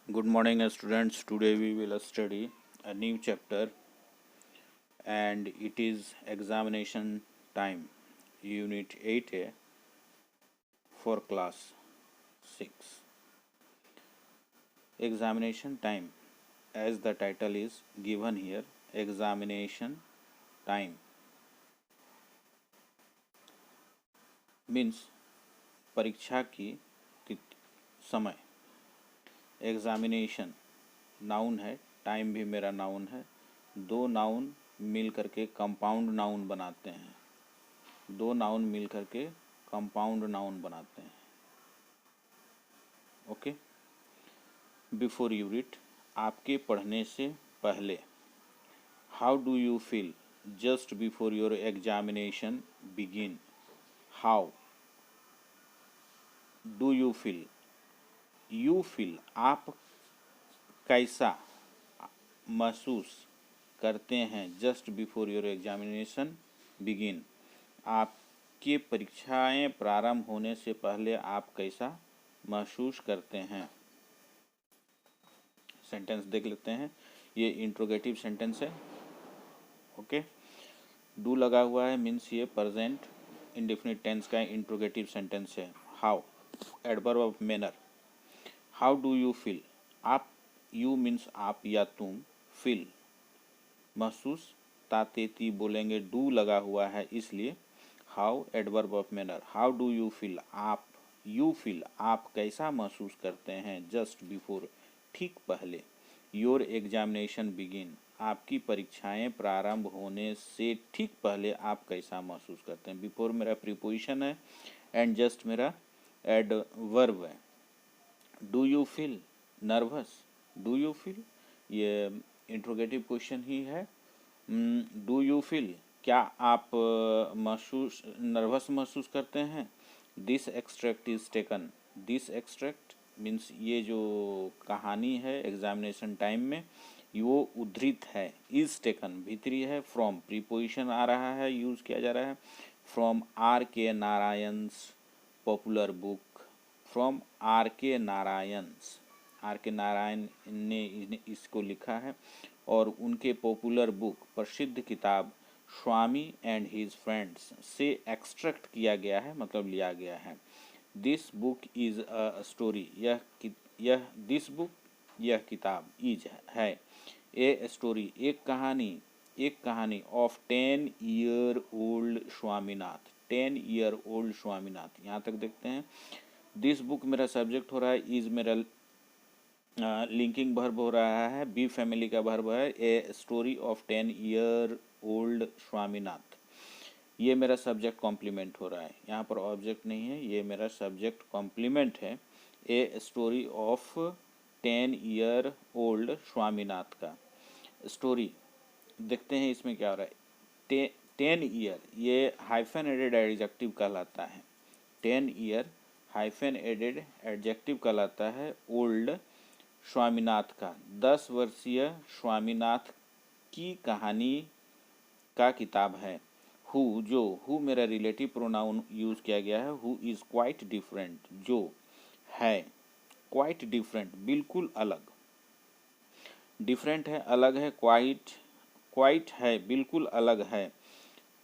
Good morning, students. Today we will study a new chapter, and it is examination time, Unit 8A for class 6. Examination time, as the title is given here, examination time means परीक्षा की समय। Examination noun है, time भी मेरा noun है। दो noun मिल करके compound noun बनाते हैं। दो नाउन मिल करके कंपाउंड नाउन बनाते हैं। ओके, बिफोर यू रीड, आपके पढ़ने से पहले। How do you feel just before your examination begin. How do you feel, you feel आप कैसा महसूस करते हैं, just before your examination begin, आपकी परीक्षाएं प्रारंभ होने से पहले आप कैसा महसूस करते हैं। सेंटेंस देख लेते हैं। ये इंट्रोगेटिव सेंटेंस है। ओके, डू लगा हुआ है, मीन्स ये प्रेजेंट इंडेफिनिट टेंस का इंट्रोगेटिव सेंटेंस है। How adverb of manner. How do you feel, आप, यू मीन्स आप या तुम, फील महसूस, तातेती बोलेंगे, डू लगा हुआ है इसलिए how adverb of manner. How do you feel, आप, यू फील आप कैसा महसूस करते हैं, जस्ट बिफोर ठीक पहले, योर एग्जामिनेशन बिगिन आपकी परीक्षाएं प्रारंभ होने से ठीक पहले आप कैसा महसूस करते हैं। बिफोर मेरा प्रीपोजिशन है एंड जस्ट मेरा एडवर्ब है। Do you feel nervous, do you feel ये इंट्रोगेटिव क्वेश्चन ही है। डू यू फील क्या आप महसूस नर्वस महसूस करते हैं। This extract is taken, this extract means ये जो कहानी है एग्जामिनेशन टाइम में वो उद्धृत है। इज टेकन भीतरी है, फ्रॉम प्रीपोजिशन आ रहा है, यूज किया जा रहा है, फ्रॉम आर के नारायण्स पॉपुलर बुक, फ्रॉम आर के नारायण्स, आर के नारायण ने इसको लिखा है और उनके पॉपुलर बुक प्रसिद्ध किताब स्वामी एंड हिज फ्रेंड्स से एक्सट्रैक्ट किया गया है, मतलब लिया गया है। This book is a story, यह दिस बुक यह किताब इज है, ए स्टोरी एक कहानी of 10 year old Swaminath, 10 year old Swaminath. यहाँ तक देखते हैं। दिस बुक मेरा सब्जेक्ट हो रहा है, इज मेरा लिंकिंग वर्ब हो रहा है, बी फैमिली का वर्ब है, a story of 10 year old Swaminath. ये मेरा सब्जेक्ट कॉम्प्लीमेंट हो रहा है, यहाँ पर ऑब्जेक्ट नहीं है, ये मेरा सब्जेक्ट कॉम्प्लीमेंट है। A story of 10 year old Swaminath का स्टोरी। देखते हैं इसमें क्या हो रहा है। 10 ईयर ये हाइफन एडेड एडजेक्टिव कहलाता है। 10 ईयर हाइफन एडेड एडजेक्टिव कहलाता है। ओल्ड स्वामीनाथ का 10 वर्षीय स्वामीनाथ की कहानी का किताब है। हु जो, हु मेरा रिलेटिव प्रोनाउन यूज किया गया है। हु इज क्वाइट डिफरेंट जो है, क्वाइट डिफरेंट बिल्कुल अलग, डिफरेंट है अलग है, क्वाइट क्वाइट है बिल्कुल अलग है।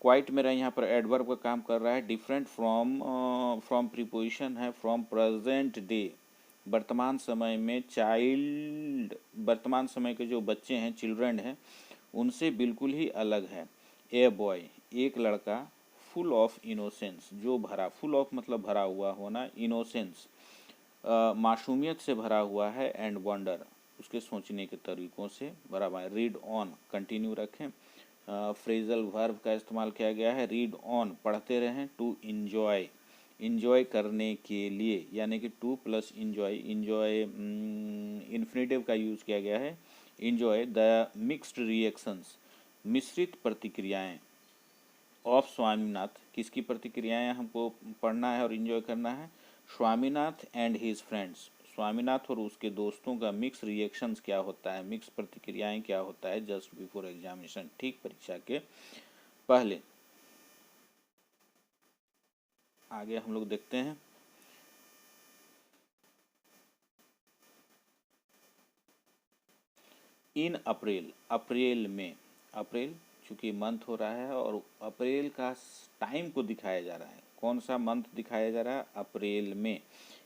क्वाइट मेरा यहाँ पर एडवर्ब का काम कर रहा है। डिफरेंट फ्रॉम प्रीपोजिशन है, फ्रॉम प्रेजेंट डे वर्तमान समय में, चाइल्ड वर्तमान समय के जो बच्चे हैं, चिल्ड्रन हैं, उनसे बिल्कुल ही अलग है। ए बॉय एक लड़का, फुल ऑफ इनोसेंस जो भरा, फुल ऑफ मतलब भरा हुआ होना, इनोसेंस मासूमियत से भरा हुआ है, एंड वंडर उसके सोचने के तरीकों से भरा हुआ है। रीड ऑन कंटिन्यू रखें, फ्रेजल वर्ब का इस्तेमाल किया गया है। रीड ऑन पढ़ते रहें। टू इंजॉय इंजॉय करने के लिए, यानी कि two plus enjoy, enjoy infinitive का यूज़ किया गया है। इंजॉय द मिक्स्ड रिएक्शंस मिश्रित प्रतिक्रियाएं ऑफ स्वामीनाथ किसकी प्रतिक्रियाएं हमको पढ़ना है और इंजॉय करना है। Swaminath and his friends Swaminath और उसके दोस्तों का मिक्स रिएक्शंस क्या होता है, मिक्स प्रतिक्रियाएं क्या होता है, जस्ट बिफोर एग्जामिनेशन ठीक परीक्षा के पहले। आगे हम लोग देखते हैं। इन अप्रैल, अप्रैल में, अप्रैल चूँकि मंथ हो रहा है और अप्रैल का टाइम को दिखाया जा रहा है। कौन सा मंथ दिखाया जा रहा है? अप्रैल में,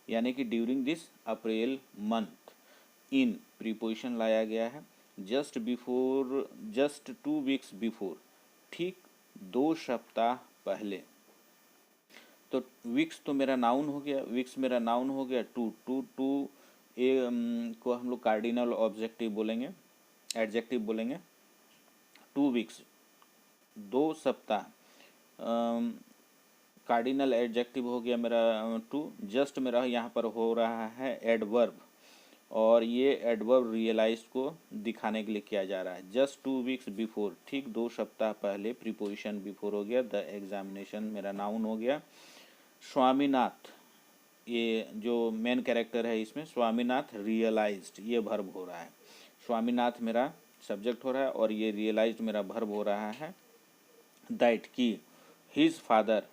यानी कि during this April month. In preposition लाया गया है। Just before, just 2 weeks before, ठीक 2 सप्ताह पहले। तो वीक्स तो मेरा नाउन हो गया, वीक्स मेरा नाउन हो गया। टू टू टू को हम लोग कार्डिनल ऑब्जेक्टिव बोलेंगे, एडजेक्टिव बोलेंगे। 2 वीक्स, 2 सप्ताह, कार्डिनल एडजेक्टिव हो गया मेरा टू। जस्ट मेरा यहाँ पर हो रहा है एडवर्ब, और ये एडवर्ब रियलाइज को दिखाने के लिए किया जा रहा है। जस्ट 2 वीक्स बिफोर, ठीक 2 सप्ताह पहले, प्रीपोजिशन बिफोर हो गया। द एग्जामिनेशन मेरा नाउन हो गया। स्वामीनाथ, ये जो मेन कैरेक्टर है इसमें, स्वामीनाथ रियलाइज्ड, ये वर्ब हो रहा है। स्वामीनाथ मेरा सब्जेक्ट हो रहा है और ये रियलाइज्ड मेरा वर्ब हो रहा है। दैट की हिज फादर,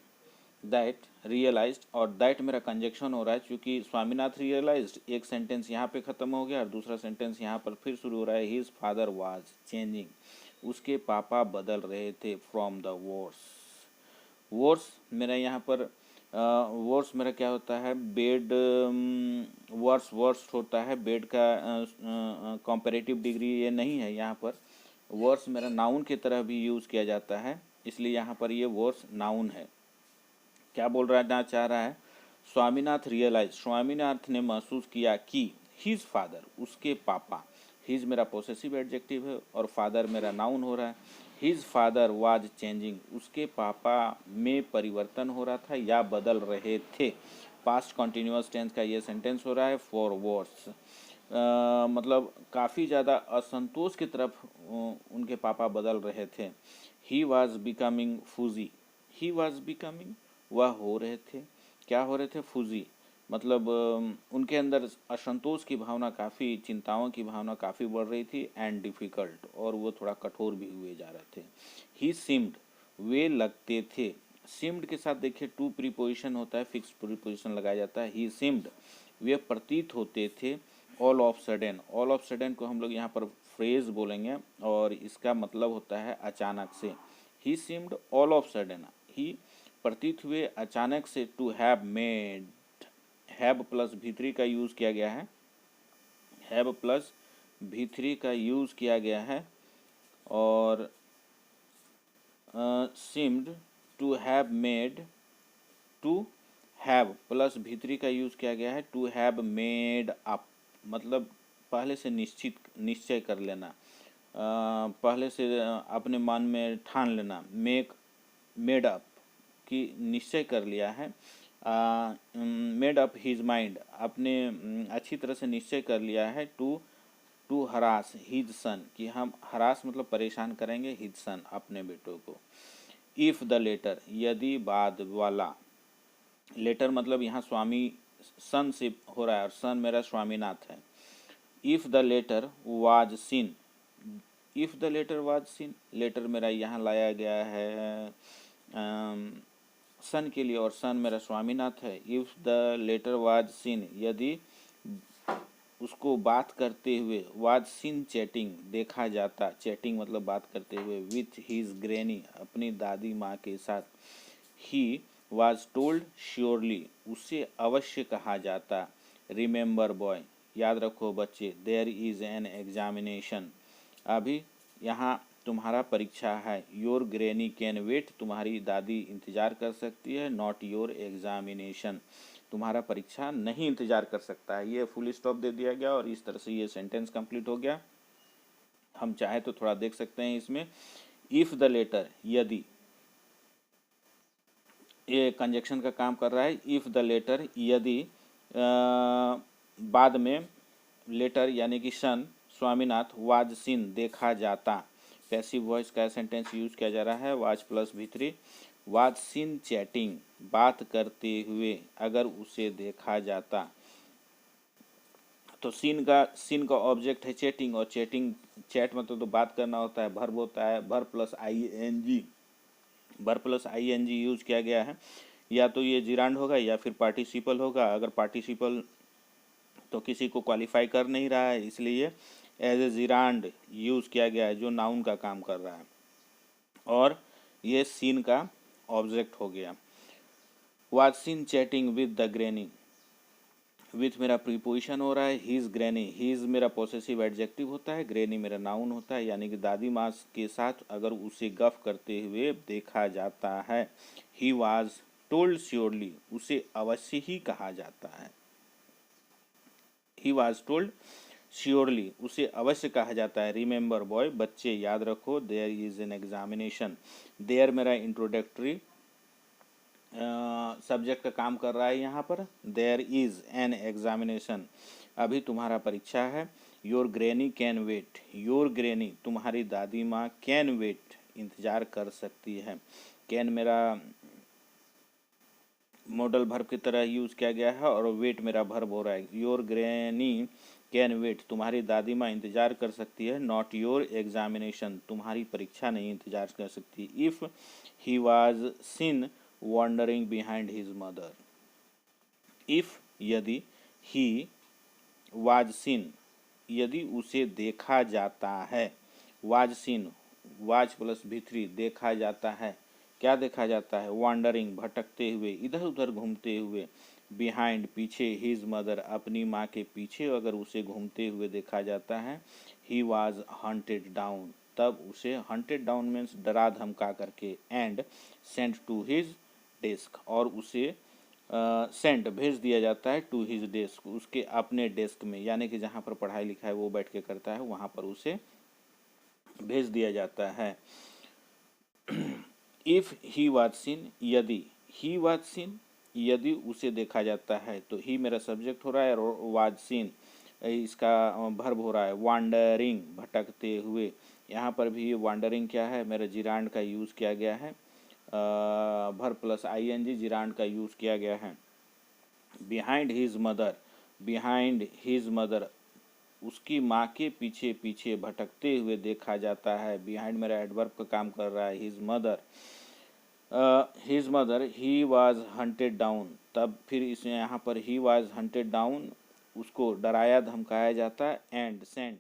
दैट रियलाइज्ड, और दैट मेरा कंजक्शन हो रहा है। क्योंकि स्वामीनाथ रियलाइज्ड, एक सेंटेंस यहाँ पे ख़त्म हो गया और दूसरा सेंटेंस यहाँ पर फिर शुरू हो रहा है। हिज फादर वाज चेंजिंग, उसके पापा बदल रहे थे। फ्रॉम द वॉर्स, वॉर्स मेरा यहाँ पर वर्स मेरा क्या होता है? बेड, वर्स वर्स होता है। बेड का कंपैरेटिव डिग्री ये नहीं है यहाँ पर। वर्स मेरा नाउन की तरह भी यूज़ किया जाता है, इसलिए यहाँ पर ये वर्स नाउन है। क्या बोल रहा चाह रहा है? स्वामीनाथ रियलाइज, स्वामीनाथ ने महसूस किया कि हिज फादर, उसके पापा, हिज मेरा पोसेसिव एडजेक्टिव है और फादर मेरा नाउन हो रहा है। हिज फादर वाज चेंजिंग, उसके पापा में परिवर्तन हो रहा था या बदल रहे थे। पास्ट कॉन्टिन्यूअस टेंस का ये सेंटेंस हो रहा है। फॉर वर्स, मतलब काफ़ी ज़्यादा असंतोष की तरफ उनके पापा बदल रहे थे। He was becoming Fuji, he was becoming, वह हो रहे थे, क्या हो रहे थे? फूजी, मतलब उनके अंदर असंतोष की भावना, काफ़ी चिंताओं की भावना काफ़ी बढ़ रही थी। एंड डिफ़िकल्ट, और वो थोड़ा कठोर भी हुए जा रहे थे। ही सीम्ड, वे लगते थे। सीम्ड के साथ देखिए टू प्रीपोजिशन होता है, फिक्स प्रीपोजिशन लगाया जाता है। ही सीम्ड, वे प्रतीत होते थे। All of sudden, all of sudden को हम लोग यहाँ पर फ्रेज बोलेंगे और इसका मतलब होता है अचानक से। He seemed all of sudden, ही प्रतीत हुए अचानक से। To have made, have plus भी3 का यूज़ किया गया है, हैव प्लस भी3 का यूज़ किया गया है। और seemed, to have made, to have plus भी3 का यूज़ किया गया है। टू हैव मेड अप, मतलब पहले से निश्चय कर लेना, पहले से अपने मन में ठान लेना। मेड अप की निश्चय कर लिया है। मेड अप हिज माइंड, अपने अच्छी तरह से निश्चय कर लिया है। टू हरास हिज सन, कि हम हरास मतलब परेशान करेंगे हिज सन, अपने बेटों को। इफ़ द लेटर, यदि बाद वाला, लेटर मतलब यहाँ स्वामी सन से हो रहा है और सन मेरा स्वामीनाथ है। If the letter was seen, if the letter was seen, letter मेरा यहाँ लाया गया है सन के लिए और सन मेरा स्वामीनाथ है। If the letter was seen, यदि उसको बात करते हुए, वाज सीन चैटिंग, देखा जाता, चैटिंग मतलब बात करते हुए, विथ हिज ग्रैनी, अपनी दादी माँ के साथ। ही वाज टोल्ड श्योरली, उससे अवश्य कहा जाता। रिमेंबर बॉय, याद रखो बच्चे, देयर इज़ एन एग्जामिनेशन, अभी यहाँ तुम्हारा परीक्षा है। योर ग्रैनी कैन वेट, तुम्हारी दादी इंतज़ार कर सकती है। नॉट योर एग्जामिनेशन, तुम्हारा परीक्षा नहीं इंतज़ार कर सकता है। ये फुल स्टॉप दे दिया गया और इस तरह से ये सेंटेंस कंप्लीट हो गया। हम चाहे तो थोड़ा देख सकते हैं इसमें। इफ़ द लेटर, यदि, ये कंजक्शन का काम कर रहा है। इफ़ द लेटर, यदि बाद में लेटर यानी कि सन स्वामीनाथ वाज सीन, देखा जाता। पैसिव वॉइस का सेंटेंस यूज किया जा रहा है। वाज प्लस भी3, वाज सीन चैटिंग, बात करते हुए, अगर उसे देखा जाता। तो सीन का ऑब्जेक्ट है चैटिंग, और चैटिंग, चैट मतलब तो बात करना होता है। वर्ब होता है verb plus I N G, verb plus I N G use किया गया है। या तो ये जिरांड होगा या फिर पार्टिसिपल होगा। अगर पार्टिसिपल तो किसी को क्वालिफाई कर नहीं रहा है, इसलिए एज ए जिरांड यूज़ किया गया है जो नाउन का काम कर रहा है, और ये सीन का ऑब्जेक्ट हो गया। Was seen chatting with the granny, with मेरा प्रीपोजिशन हो रहा है हीज ग्रैनी, हीज मेरा पॉसेसिव एडजेक्टिव होता है, ग्रैनी मेरा नाउन होता है, यानी कि दादी माँ के साथ अगर उसे गफ करते हुए देखा जाता है। ही वाज टोल्ड श्योरली, उसे अवश्य ही कहा जाता है। ही वाज टोल्ड श्योरली, उसे अवश्य कहा जाता है। रिमेंबर बॉय, बच्चे याद रखो, there is an examination, there मेरा इंट्रोडक्टरी सब्जेक्ट का काम कर रहा है यहाँ पर। देयर इज एन एग्जामिनेशन, अभी तुम्हारा परीक्षा है। Your granny can wait, your granny तुम्हारी दादी माँ कैन वेट इंतजार कर सकती है। कैन मेरा मॉडल वर्ब की तरह यूज किया गया है और वेट मेरा वर्ब हो रहा है। योर ग्रैनी कैन वेट, तुम्हारी दादी माँ इंतजार कर सकती है। नॉट योर एग्जामिनेशन, तुम्हारी परीक्षा नहीं इंतजार कर सकती। If he was scene wandering behind his mother, if यदि he was seen, यदि उसे देखा जाता है। was seen, was प्लस भी3, देखा जाता है, क्या देखा जाता है? wandering, भटकते हुए, इधर उधर घूमते हुए। behind, पीछे, his mother, अपनी माँ के पीछे अगर उसे घूमते हुए देखा जाता है। he was hunted down, तब उसे hunted down मीन्स डरा धमका करके, and sent to his desk, और उसे सेंड भेज दिया जाता है टू हिज डेस्क, उसके अपने डेस्क में, यानी कि जहाँ पर पढ़ाई लिखाई वो बैठ के करता है वहाँ पर उसे भेज दिया जाता है। इफ ही वाज सीन, यदि ही वाज सीन, यदि उसे देखा जाता है, तो ही मेरा सब्जेक्ट हो रहा है और वाज सीन इसका वर्ब हो रहा है। वांडरिंग, भटकते हुए, यहाँ पर भी वांडरिंग क्या है? मेरा जिरांड का यूज़ किया गया है, वर्ब प्लस आईएनजी जिरांड का यूज़ किया गया है। Behind his mother, behind his mother, उसकी माँ के पीछे पीछे भटकते हुए देखा जाता है। बिहाइंड मेरा एडवर्ब का काम कर रहा है। His mother, he was hunted down, तब फिर इसमें यहाँ पर ही वाज हंटेड डाउन, उसको डराया धमकाया जाता है। And Saint,